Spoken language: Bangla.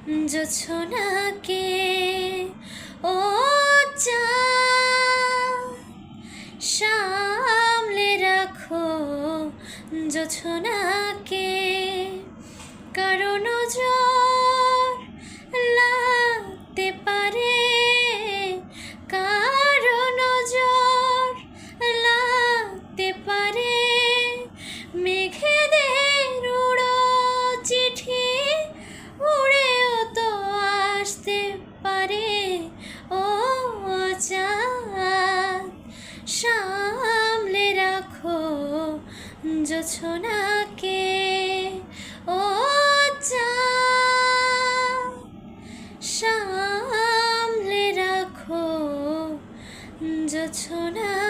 জোছনাকে ও চাঁদ সামলে রাখো জোছনাকে, কারণ নজর লাগতে পারে, কারণ নজর লাগতে পারে। মেঘেদের উড়ো চিঠি উড়েও তো আসতে পারে। ও চাঁদ সামলে রাখো জোছনাকে, ও চাঁদ সামলে রাখো জোছনা।